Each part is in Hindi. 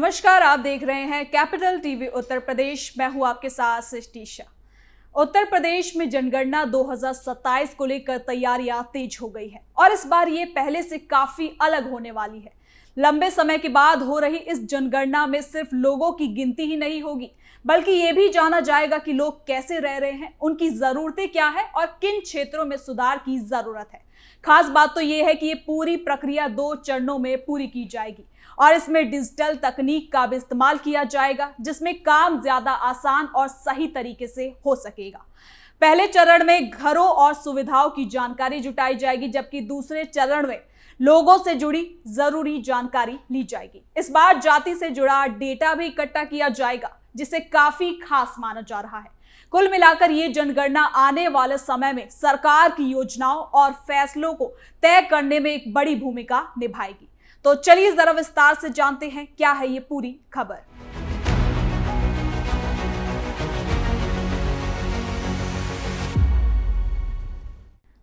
नमस्कार, आप देख रहे हैं कैपिटल टीवी उत्तर प्रदेश। मैं हूं आपके साथ सृष्टि शाह। उत्तर प्रदेश में जनगणना 2027 को लेकर तैयारियां तेज हो गई है और इस बार ये पहले से काफी अलग होने वाली है। लंबे समय के बाद हो रही इस जनगणना में सिर्फ लोगों की गिनती ही नहीं होगी, बल्कि ये भी जाना जाएगा कि लोग कैसे रह रहे हैं, उनकी जरूरतें क्या है और किन क्षेत्रों में सुधार की जरूरत है। खास बात तो ये है कि ये पूरी प्रक्रिया 2 चरणों में पूरी की जाएगी और इसमें डिजिटल तकनीक का भी इस्तेमाल किया जाएगा, जिसमें काम ज्यादा आसान और सही तरीके से हो सकेगा। पहले चरण में घरों और सुविधाओं की जानकारी जुटाई जाएगी, जबकि दूसरे चरण में लोगों से जुड़ी जरूरी जानकारी ली जाएगी। इस बार जाति से जुड़ा डेटा भी इकट्ठा किया जाएगा, जिसे काफी खास माना जा रहा है। कुल मिलाकर ये जनगणना आने वाले समय में सरकार की योजनाओं और फैसलों को तय करने में एक बड़ी भूमिका निभाएगी। तो चलिए जरा विस्तार से जानते हैं क्या है ये पूरी खबर।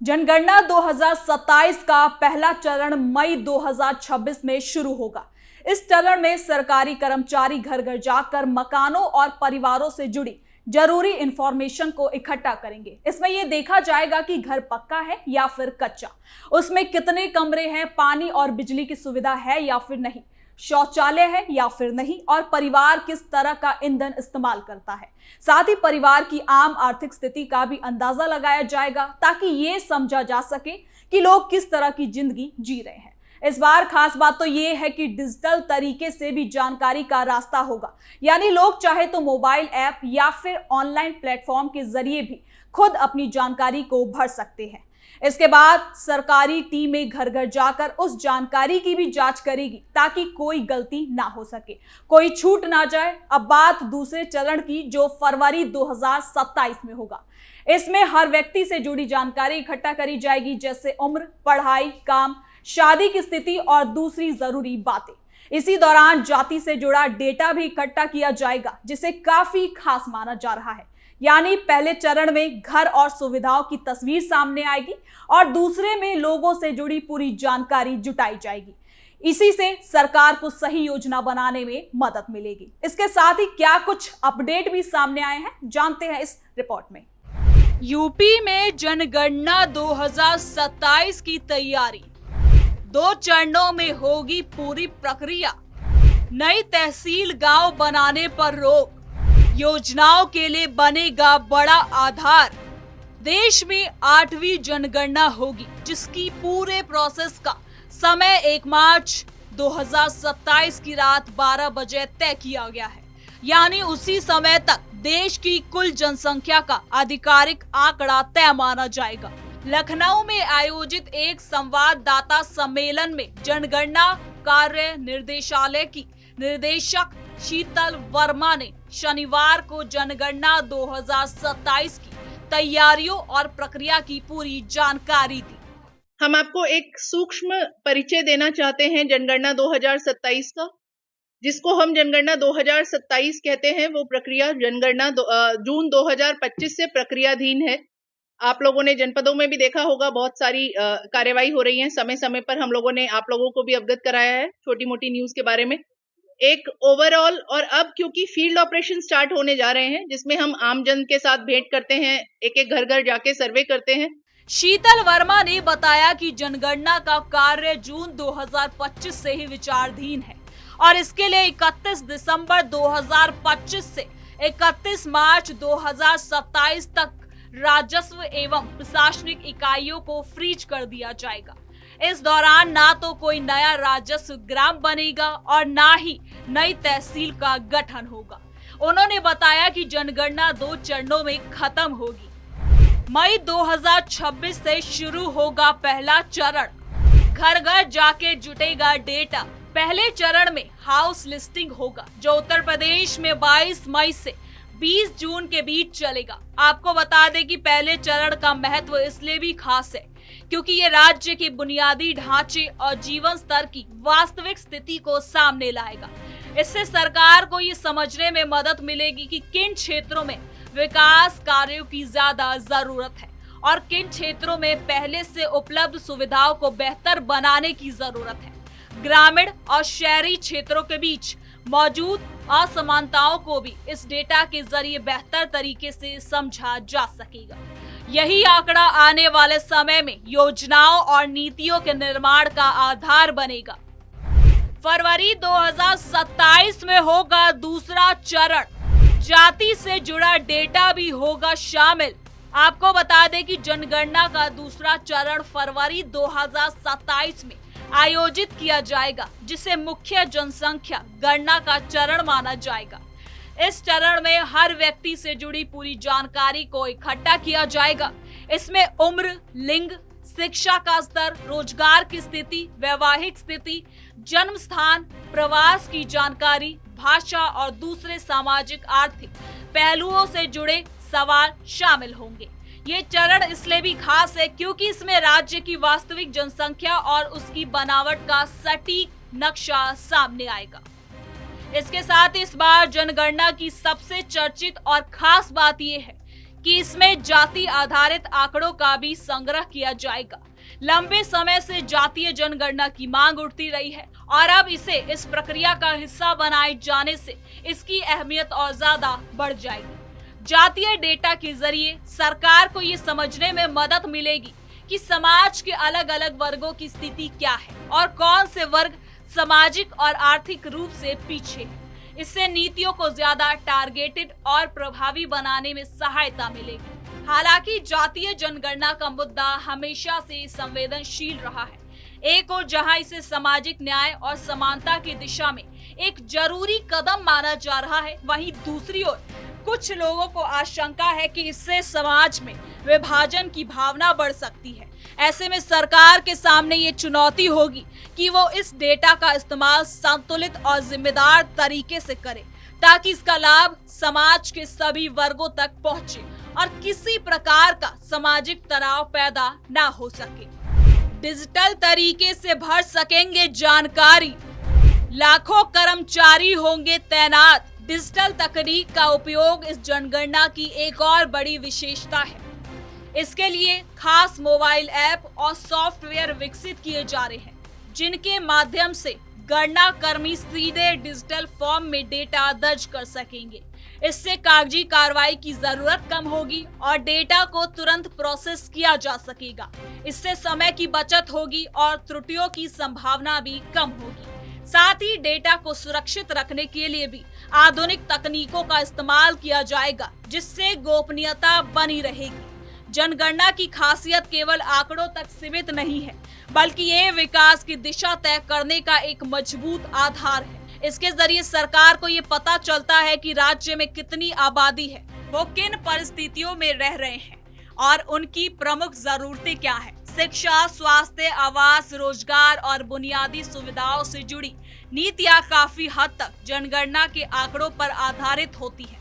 जनगणना 2027 का पहला चरण मई 2026 में शुरू होगा। इस चरण में सरकारी कर्मचारी घर घर जाकर मकानों और परिवारों से जुड़ी जरूरी इंफॉर्मेशन को इकट्ठा करेंगे। इसमें यह देखा जाएगा कि घर पक्का है या फिर कच्चा, उसमें कितने कमरे हैं, पानी और बिजली की सुविधा है या फिर नहीं, शौचालय है या फिर नहीं, और परिवार किस तरह का ईंधन इस्तेमाल करता है। साथ ही परिवार की आम आर्थिक स्थिति का भी अंदाजा लगाया जाएगा, ताकि ये समझा जा सके कि लोग किस तरह की जिंदगी जी रहे हैं। इस बार खास बात तो ये है कि डिजिटल तरीके से भी जानकारी का रास्ता होगा, यानी लोग चाहे तो मोबाइल ऐप या फिर ऑनलाइन प्लेटफॉर्म के जरिए भी खुद अपनी जानकारी को भर सकते हैं। इसके बाद सरकारी टीमें घर घर जाकर उस जानकारी की भी जांच करेगी, ताकि कोई गलती ना हो सके, कोई छूट ना जाए। अब बात दूसरे चरण की, जो फरवरी 2027 में होगा। इसमें हर व्यक्ति से जुड़ी जानकारी इकट्ठा करी जाएगी, जैसे उम्र, पढ़ाई, काम, शादी की स्थिति और दूसरी जरूरी बातें। इसी दौरान जाति से जुड़ा डेटा भी इकट्ठा किया जाएगा, जिसे काफी खास माना जा रहा है। यानी पहले चरण में घर और सुविधाओं की तस्वीर सामने आएगी और दूसरे में लोगों से जुड़ी पूरी जानकारी जुटाई जाएगी। इसी से सरकार को सही योजना बनाने में मदद मिलेगी। इसके साथ ही क्या कुछ अपडेट भी सामने आए हैं, जानते हैं इस रिपोर्ट में। यूपी में जनगणना 2027 की तैयारी 2 चरणों में होगी पूरी प्रक्रिया। नई तहसील गांव बनाने पर रोक, योजनाओं के लिए बनेगा बड़ा आधार। देश में 8वीं जनगणना होगी, जिसकी पूरे प्रोसेस का समय 1 मार्च 2027 की रात 12 बजे तय किया गया है। यानी उसी समय तक देश की कुल जनसंख्या का आधिकारिक आंकड़ा तय माना जाएगा। लखनऊ में आयोजित एक संवाददाता सम्मेलन में जनगणना कार्य निर्देशालय की निदेशक शीतल वर्मा ने शनिवार को जनगणना 2027 की तैयारियों और प्रक्रिया की पूरी जानकारी दी। हम आपको एक सूक्ष्म परिचय देना चाहते हैं जनगणना 2027 का, जिसको हम जनगणना 2027 कहते हैं। वो प्रक्रिया जनगणना जून 2025 से प्रक्रियाधीन है। आप लोगों ने जनपदों में भी देखा होगा, बहुत सारी कार्यवाही हो रही है। समय समय पर हम लोगों ने आप लोगों को भी अवगत कराया है छोटी मोटी न्यूज के बारे में। एक ओवरऑल, और अब क्योंकि फील्ड ऑपरेशन स्टार्ट होने जा रहे हैं, जिसमें हम आम जन के साथ भेंट करते हैं, एक एक घर घर जाके सर्वे करते हैं। शीतल वर्मा ने बताया कि जनगणना का कार्य जून 2025 से ही विचाराधीन है और इसके लिए 31 दिसंबर 2025 से 31 मार्च 2027 तक राजस्व एवं प्रशासनिक इकाइयों को फ्रीज कर दिया जाएगा। इस दौरान ना तो कोई नया राजस्व ग्राम बनेगा और ना ही नई तहसील का गठन होगा। उन्होंने बताया कि जनगणना 2 चरणों में खत्म होगी। मई 2026 से शुरू होगा पहला चरण। घर घर जाके जुटेगा डेटा। पहले चरण में हाउस लिस्टिंग होगा, जो उत्तर प्रदेश में 22 मई से 20 जून के बीच चलेगा। आपको बता दें कि पहले चरण का महत्व इसलिए भी खास है क्योंकि ये राज्य के बुनियादी ढांचे और जीवन स्तर की वास्तविक स्थिति को सामने लाएगा। इससे सरकार को ये समझने में मदद मिलेगी कि किन क्षेत्रों में विकास कार्यों की ज्यादा जरूरत है और किन क्षेत्रों में पहले से उपलब्ध सुविधाओं को बेहतर बनाने की जरूरत है। ग्रामीण और शहरी क्षेत्रों के बीच मौजूद असमानताओं को भी इस डेटा के जरिए बेहतर तरीके से समझा जा सकेगा। यही आंकड़ा आने वाले समय में योजनाओं और नीतियों के निर्माण का आधार बनेगा। फरवरी 2027 में होगा दूसरा चरण, जाति से जुड़ा डेटा भी होगा शामिल। आपको बता दें कि जनगणना का दूसरा चरण फरवरी 2027 में आयोजित किया जाएगा, जिसे मुख्य जनसंख्या गणना का चरण माना जाएगा। इस चरण में हर व्यक्ति से जुड़ी पूरी जानकारी को इकट्ठा किया जाएगा। इसमें उम्र, लिंग, शिक्षा का स्तर, रोजगार की स्थिति, वैवाहिक स्थिति, जन्म स्थान, प्रवास की जानकारी, भाषा और दूसरे सामाजिक आर्थिक पहलुओं से जुड़े सवाल शामिल होंगे। ये चरण इसलिए भी खास है क्योंकि इसमें राज्य की वास्तविक जनसंख्या और उसकी बनावट का सटीक नक्शा सामने आएगा। इसके साथ इस बार जनगणना की सबसे चर्चित और खास बात यह है कि इसमें जाति आधारित आंकड़ों का भी संग्रह किया जाएगा। लंबे समय से जातीय जनगणना की मांग उठती रही है और अब इसे इस प्रक्रिया का हिस्सा बनाए जाने से इसकी अहमियत और ज्यादा बढ़ जाएगी। जातीय डेटा के जरिए सरकार को ये समझने में मदद मिलेगी कि समाज के अलग अलग वर्गों की स्थिति क्या है और कौन से वर्ग सामाजिक और आर्थिक रूप से पीछे है। इससे नीतियों को ज्यादा टारगेटेड और प्रभावी बनाने में सहायता मिलेगी। हालांकि जातीय जनगणना का मुद्दा हमेशा से संवेदनशील रहा है। एक ओर जहां इसे सामाजिक न्याय और समानता की दिशा में एक जरूरी कदम माना जा रहा है, वहीं दूसरी ओर कुछ लोगों को आशंका है कि इससे समाज में विभाजन की भावना बढ़ सकती है। ऐसे में सरकार के सामने ये चुनौती होगी कि वो इस डेटा का इस्तेमाल संतुलित और जिम्मेदार तरीके से करे ताकि इसका लाभ समाज के सभी वर्गों तक पहुंचे और किसी प्रकार का सामाजिक तनाव पैदा ना हो सके। डिजिटल तरीके से भर सकेंगे जानकारी, लाखों कर्मचारी होंगे तैनात। डिजिटल तकनीक का उपयोग इस जनगणना की एक और बड़ी विशेषता है। इसके लिए खास मोबाइल ऐप और सॉफ्टवेयर विकसित किए जा रहे हैं, जिनके माध्यम से गणना कर्मी सीधे डिजिटल फॉर्म में डेटा दर्ज कर सकेंगे। इससे कागजी कार्रवाई की जरूरत कम होगी और डेटा को तुरंत प्रोसेस किया जा सकेगा। इससे समय की बचत होगी और त्रुटियों की संभावना भी कम होगी। साथ ही डेटा को सुरक्षित रखने के लिए भी आधुनिक तकनीकों का इस्तेमाल किया जाएगा, जिससे गोपनीयता बनी रहेगी। जनगणना की खासियत केवल आंकड़ों तक सीमित नहीं है, बल्कि ये विकास की दिशा तय करने का एक मजबूत आधार है। इसके जरिए सरकार को ये पता चलता है कि राज्य में कितनी आबादी है, वो किन परिस्थितियों में रह रहे हैं और उनकी प्रमुख जरूरतें क्या है। शिक्षा, स्वास्थ्य, आवास, रोजगार और बुनियादी सुविधाओं से जुड़ी नीतियां काफी हद तक जनगणना के आंकड़ों पर आधारित होती है।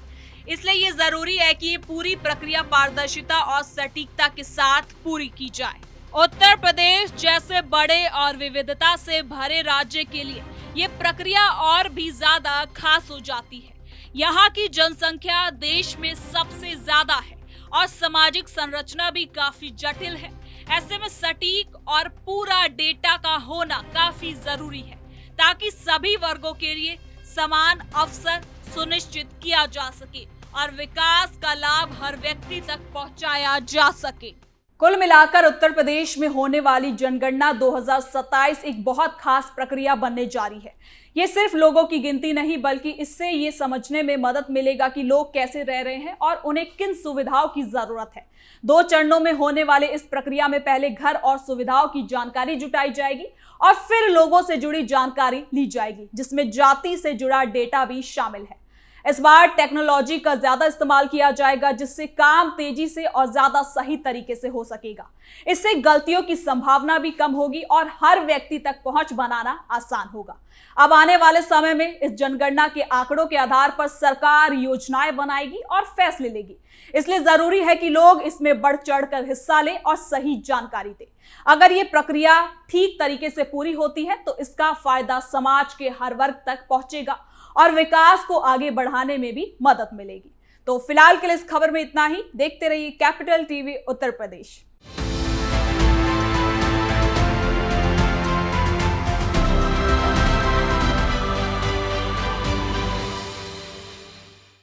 इसलिए ये जरूरी है कि ये पूरी प्रक्रिया पारदर्शिता और सटीकता के साथ पूरी की जाए। उत्तर प्रदेश जैसे बड़े और विविधता से भरे राज्य के लिए ये प्रक्रिया और भी ज्यादा खास हो जाती है। यहाँ की जनसंख्या देश में सबसे ज्यादा है और सामाजिक संरचना भी काफी जटिल है। ऐसे में सटीक और पूरा डेटा का होना काफी जरूरी है ताकि सभी वर्गों के लिए समान अवसर सुनिश्चित किया जा सके और विकास का लाभ हर व्यक्ति तक पहुंचाया जा सके। कुल मिलाकर उत्तर प्रदेश में होने वाली जनगणना 2027 एक बहुत खास प्रक्रिया बनने जा रही है। ये सिर्फ लोगों की गिनती नहीं, बल्कि इससे ये समझने में मदद मिलेगा कि लोग कैसे रह रहे हैं और उन्हें किन सुविधाओं की जरूरत है। 2 चरणों में होने वाले इस प्रक्रिया में पहले घर और सुविधाओं की जानकारी जुटाई जाएगी और फिर लोगों से जुड़ी जानकारी ली जाएगी, जिसमें जाति से जुड़ा डेटा भी शामिल है। इस बार टेक्नोलॉजी का ज्यादा इस्तेमाल किया जाएगा, जिससे काम तेजी से और ज्यादा सही तरीके से हो सकेगा। इससे गलतियों की संभावना भी कम होगी और हर व्यक्ति तक पहुंच बनाना आसान होगा। अब आने वाले समय में इस जनगणना के आंकड़ों के आधार पर सरकार योजनाएं बनाएगी और फैसले लेगी। इसलिए जरूरी है कि लोग इसमें बढ़ चढ़कर हिस्सा लें और सही जानकारी दें। अगर ये प्रक्रिया ठीक तरीके से पूरी होती है तो इसका फायदा समाज के हर वर्ग तक पहुंचेगा और विकास को आगे बढ़ाने में भी मदद मिलेगी। तो फिलहाल के लिए इस खबर में इतना ही। देखते रहिए कैपिटल टीवी उत्तर प्रदेश।